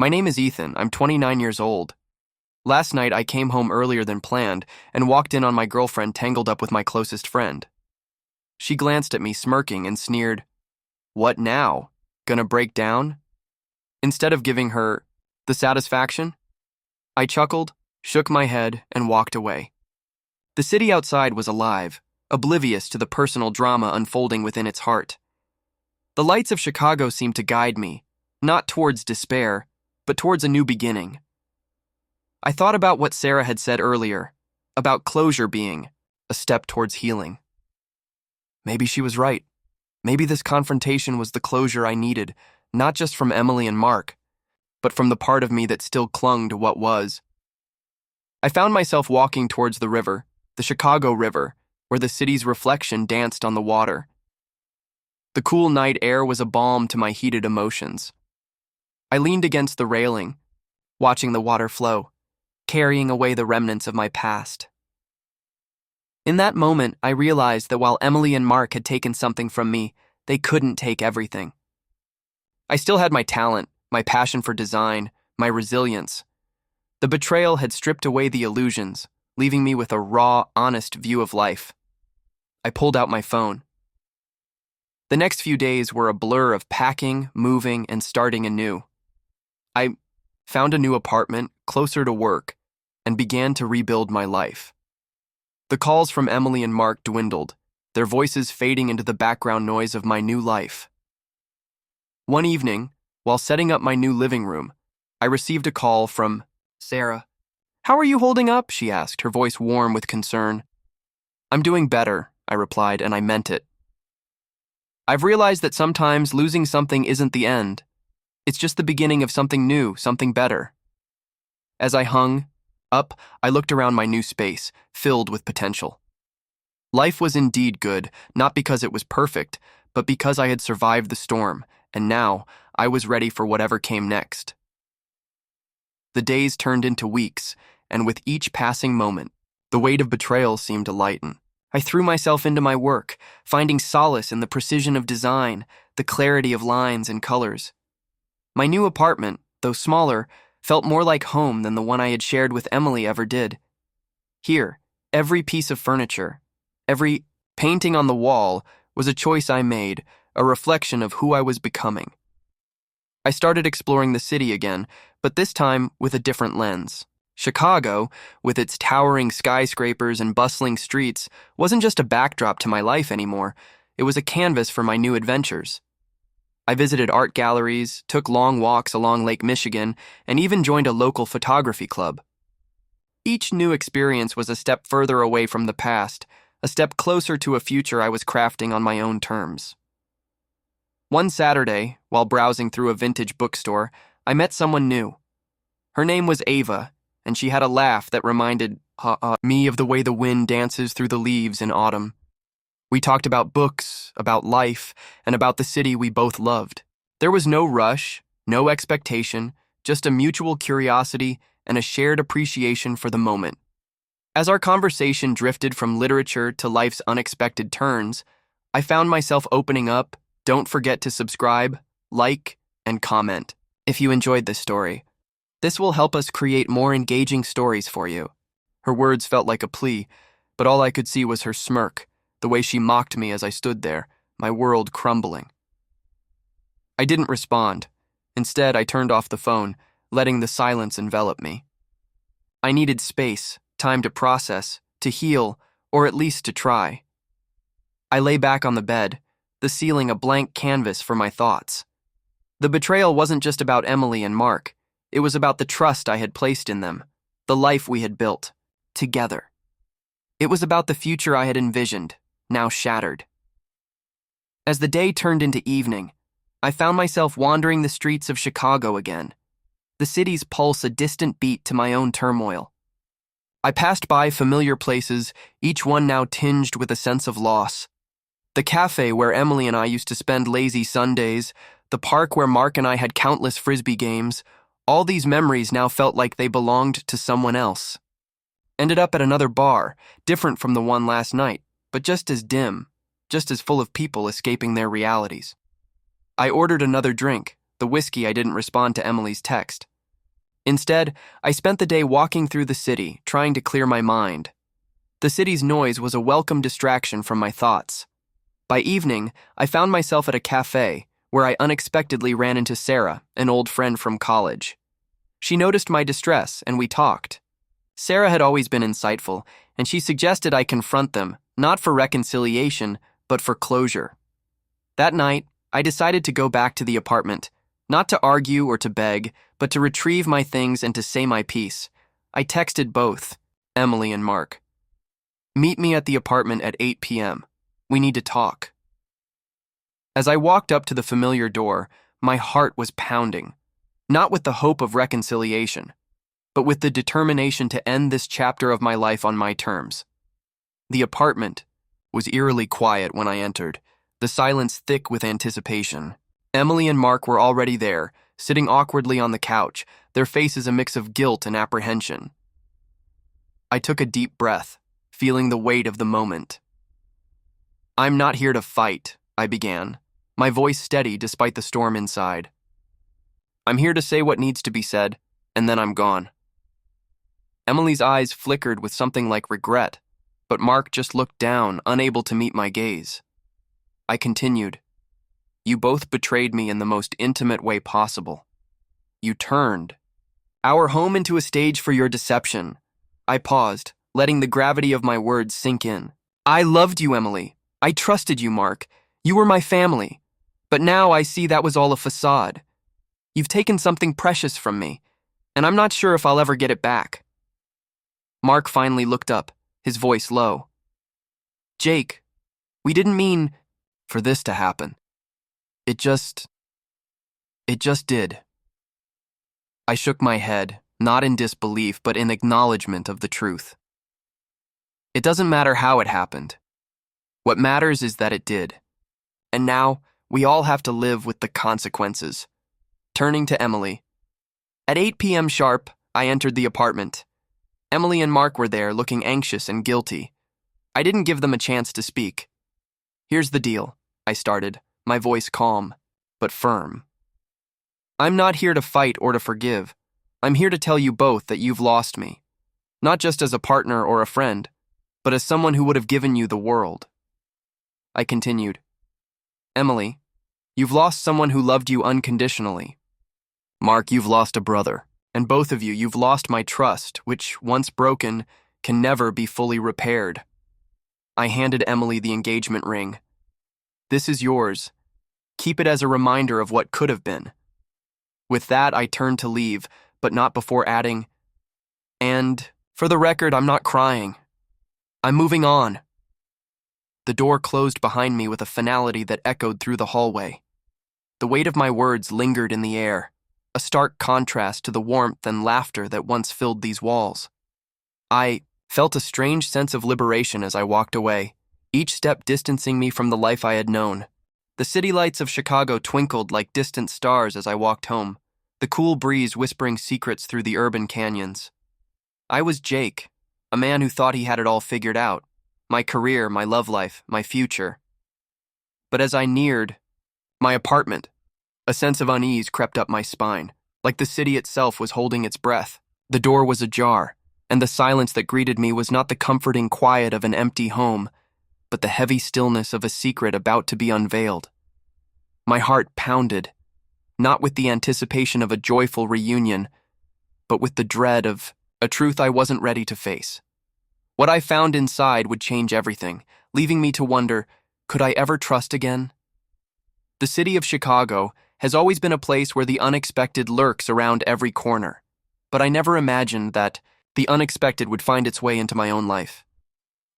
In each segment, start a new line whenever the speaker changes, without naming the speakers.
My name is Ethan. I'm 29 years old. Last night, I came home earlier than planned and walked in on my girlfriend tangled up with my closest friend. She glanced at me, smirking, and sneered, "What now? Gonna break down?" Instead of giving her the satisfaction, I chuckled, shook my head, and walked away. The city outside was alive, oblivious to the personal drama unfolding within its heart. The lights of Chicago seemed to guide me, not towards despair, but towards a new beginning. I thought about what Sarah had said earlier, about closure being a step towards healing. Maybe she was right. Maybe this confrontation was the closure I needed, not just from Emily and Mark, but from the part of me that still clung to what was. I found myself walking towards the river, the Chicago River, where the city's reflection danced on the water. The cool night air was a balm to my heated emotions. I leaned against the railing, watching the water flow, carrying away the remnants of my past. In that moment, I realized that while Emily and Mark had taken something from me, they couldn't take everything. I still had my talent, my passion for design, my resilience. The betrayal had stripped away the illusions, leaving me with a raw, honest view of life. I pulled out my phone. The next few days were a blur of packing, moving, and starting anew. I found a new apartment closer to work and began to rebuild my life. The calls from Emily and Mark dwindled, their voices fading into the background noise of my new life. One evening, while setting up my new living room, I received a call from Sarah. "How are you holding up?" she asked, her voice warm with concern. "I'm doing better," I replied, and I meant it. I've realized that sometimes losing something isn't the end. It's just the beginning of something new, something better. As I hung up, I looked around my new space, filled with potential. Life was indeed good, not because it was perfect, but because I had survived the storm, and now I was ready for whatever came next. The days turned into weeks, and with each passing moment, the weight of betrayal seemed to lighten. I threw myself into my work, finding solace in the precision of design, the clarity of lines and colors. My new apartment, though smaller, felt more like home than the one I had shared with Emily ever did. Here, every piece of furniture, every painting on the wall was a choice I made, a reflection of who I was becoming. I started exploring the city again, but this time with a different lens. Chicago, with its towering skyscrapers and bustling streets, wasn't just a backdrop to my life anymore. It was a canvas for my new adventures. I visited art galleries, took long walks along Lake Michigan, and even joined a local photography club. Each new experience was a step further away from the past, a step closer to a future I was crafting on my own terms. One Saturday, while browsing through a vintage bookstore, I met someone new. Her name was Ava, and she had a laugh that reminded me of the way the wind dances through the leaves in autumn. We talked about books, about life, and about the city we both loved. There was no rush, no expectation, just a mutual curiosity and a shared appreciation for the moment. As our conversation drifted from literature to life's unexpected turns, I found myself opening up. Don't forget to subscribe, like, and comment if you enjoyed this story. This will help us create more engaging stories for you. Her words felt like a plea, but all I could see was her smirk, the way she mocked me as I stood there, my world crumbling. I didn't respond. Instead, I turned off the phone, letting the silence envelop me. I needed space, time to process, to heal, or at least to try. I lay back on the bed, the ceiling a blank canvas for my thoughts. The betrayal wasn't just about Emily and Mark. It was about the trust I had placed in them, the life we had built, together. It was about the future I had envisioned, now shattered. As the day turned into evening, I found myself wandering the streets of Chicago again, the city's pulse a distant beat to my own turmoil. I passed by familiar places, each one now tinged with a sense of loss. The cafe where Emily and I used to spend lazy Sundays, the park where Mark and I had countless frisbee games, all these memories now felt like they belonged to someone else. Ended up at another bar, different from the one last night, but just as dim, just as full of people escaping their realities. I ordered another drink, the whiskey I didn't respond to Emily's text. Instead, I spent the day walking through the city, trying to clear my mind. The city's noise was a welcome distraction from my thoughts. By evening, I found myself at a cafe where I unexpectedly ran into Sarah, an old friend from college. She noticed my distress, and we talked. Sarah had always been insightful, and she suggested I confront them, not for reconciliation, but for closure. That night, I decided to go back to the apartment, not to argue or to beg, but to retrieve my things and to say my piece. I texted both, Emily and Mark. "Meet me at the apartment at 8 p.m. We need to talk." As I walked up to the familiar door, my heart was pounding, not with the hope of reconciliation, but with the determination to end this chapter of my life on my terms. The apartment was eerily quiet when I entered, the silence thick with anticipation. Emily and Mark were already there, sitting awkwardly on the couch, their faces a mix of guilt and apprehension. I took a deep breath, feeling the weight of the moment. "I'm not here to fight," I began, my voice steady despite the storm inside. "I'm here to say what needs to be said, and then I'm gone." Emily's eyes flickered with something like regret, but Mark just looked down, unable to meet my gaze. I continued, "You both betrayed me in the most intimate way possible. You turned our home into a stage for your deception." I paused, letting the gravity of my words sink in. "I loved you, Emily. I trusted you, Mark. You were my family. But now I see that was all a facade. You've taken something precious from me, and I'm not sure if I'll ever get it back." Mark finally looked up, his voice low. "Jake, we didn't mean for this to happen. It just did." I shook my head, not in disbelief, but in acknowledgement of the truth. It doesn't matter how it happened. What matters is that it did. And now, we all have to live with the consequences. Turning to Emily. At 8 p.m. sharp, I entered the apartment. Emily and Mark were there, looking anxious and guilty. I didn't give them a chance to speak. "Here's the deal," I started, my voice calm, but firm. "I'm not here to fight or to forgive. I'm here to tell you both that you've lost me. Not just as a partner or a friend, but as someone who would have given you the world." I continued, "Emily, you've lost someone who loved you unconditionally. Mark, you've lost a brother. And both of you, you've lost my trust, which, once broken, can never be fully repaired." I handed Emily the engagement ring. "This is yours. Keep it as a reminder of what could have been." With that, I turned to leave, but not before adding, "And, for the record, I'm not crying. I'm moving on." The door closed behind me with a finality that echoed through the hallway. The weight of my words lingered in the air, a stark contrast to the warmth and laughter that once filled these walls. I felt a strange sense of liberation as I walked away, each step distancing me from the life I had known. The city lights of Chicago twinkled like distant stars as I walked home, the cool breeze whispering secrets through the urban canyons. I was Jake, a man who thought he had it all figured out, my career, my love life, my future. But as I neared my apartment, a sense of unease crept up my spine, like the city itself was holding its breath. The door was ajar, and the silence that greeted me was not the comforting quiet of an empty home, but the heavy stillness of a secret about to be unveiled. My heart pounded, not with the anticipation of a joyful reunion, but with the dread of a truth I wasn't ready to face. What I found inside would change everything, leaving me to wonder, could I ever trust again? The city of Chicago has always been a place where the unexpected lurks around every corner, but I never imagined that the unexpected would find its way into my own life.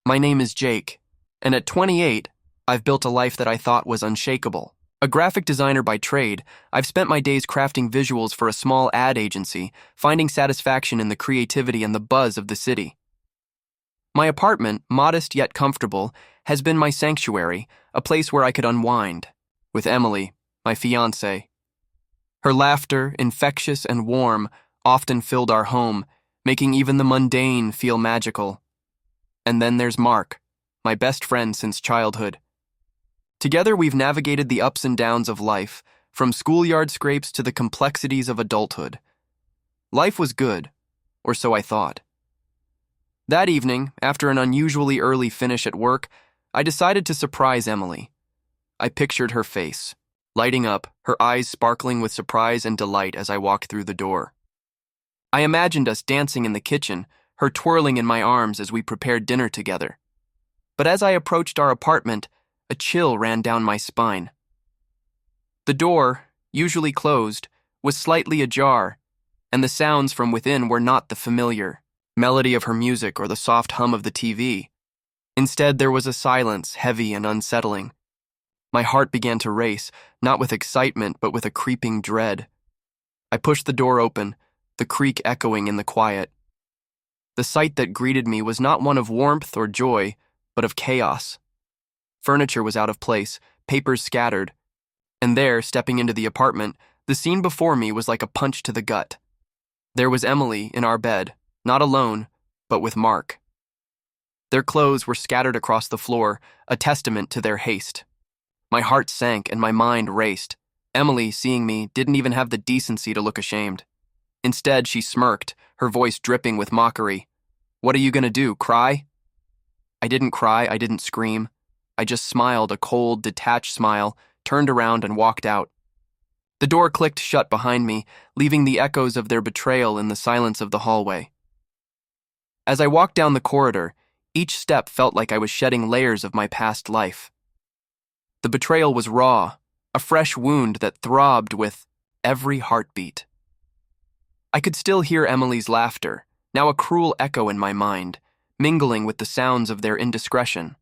My name is Jake, and at 28, I've built a life that I thought was unshakable. A graphic designer by trade, I've spent my days crafting visuals for a small ad agency, finding satisfaction in the creativity and the buzz of the city. My apartment, modest yet comfortable, has been my sanctuary, a place where I could unwind, with Emily, my fiancée. Her laughter, infectious and warm, often filled our home, making even the mundane feel magical. And then there's Mark, my best friend since childhood. Together we've navigated the ups and downs of life, from schoolyard scrapes to the complexities of adulthood. Life was good, or so I thought. That evening, after an unusually early finish at work, I decided to surprise Emily. I pictured her face, lighting up, her eyes sparkling with surprise and delight as I walked through the door. I imagined us dancing in the kitchen, her twirling in my arms as we prepared dinner together. But as I approached our apartment, a chill ran down my spine. The door, usually closed, was slightly ajar, and the sounds from within were not the familiar melody of her music or the soft hum of the TV. Instead, there was a silence, heavy and unsettling. My heart began to race, not with excitement, but with a creeping dread. I pushed the door open, the creak echoing in the quiet. The sight that greeted me was not one of warmth or joy, but of chaos. Furniture was out of place, papers scattered, and there, stepping into the apartment, the scene before me was like a punch to the gut. There was Emily in our bed, not alone, but with Mark. Their clothes were scattered across the floor, a testament to their haste. My heart sank and my mind raced. Emily, seeing me, didn't even have the decency to look ashamed. Instead, she smirked, her voice dripping with mockery. "What are you gonna do, cry?" I didn't cry, I didn't scream. I just smiled, a cold, detached smile, turned around and walked out. The door clicked shut behind me, leaving the echoes of their betrayal in the silence of the hallway. As I walked down the corridor, each step felt like I was shedding layers of my past life. The betrayal was raw, a fresh wound that throbbed with every heartbeat. I could still hear Emily's laughter, now a cruel echo in my mind, mingling with the sounds of their indiscretion.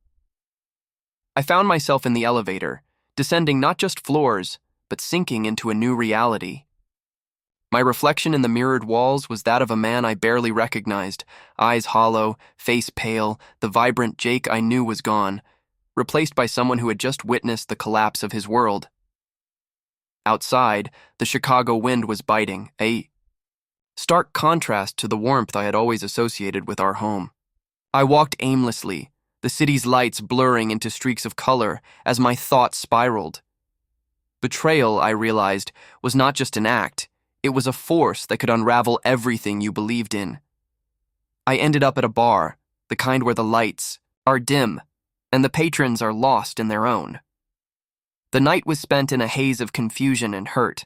I found myself in the elevator, descending not just floors, but sinking into a new reality. My reflection in the mirrored walls was that of a man I barely recognized, eyes hollow, face pale, the vibrant Jake I knew was gone, replaced by someone who had just witnessed the collapse of his world. Outside, the Chicago wind was biting, a stark contrast to the warmth I had always associated with our home. I walked aimlessly, the city's lights blurring into streaks of color as my thoughts spiraled. Betrayal, I realized, was not just an act. It was a force that could unravel everything you believed in. I ended up at a bar, the kind where the lights are dim and the patrons are lost in their own. The night was spent in a haze of confusion and hurt.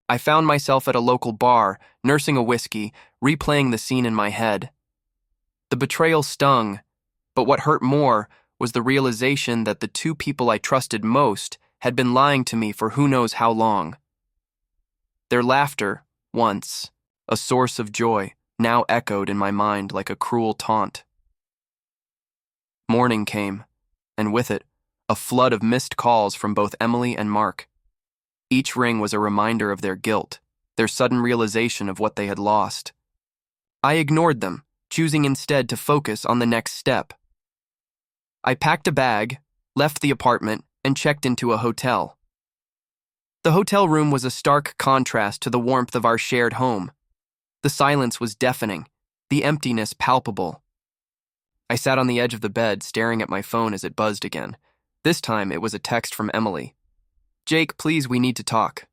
I found myself at a local bar, nursing a whiskey, replaying the scene in my head. The betrayal stung, but what hurt more was the realization that the two people I trusted most had been lying to me for who knows how long. Their laughter, once a source of joy, now echoed in my mind like a cruel taunt. Morning came, and with it, a flood of missed calls from both Emily and Mark. Each ring was a reminder of their guilt, their sudden realization of what they had lost. I ignored them, choosing instead to focus on the next step. I packed a bag, left the apartment, and checked into a hotel. The hotel room was a stark contrast to the warmth of our shared home. The silence was deafening, the emptiness palpable. I sat on the edge of the bed, staring at my phone as it buzzed again. This time, it was a text from Emily. "Jake, please, we need to talk."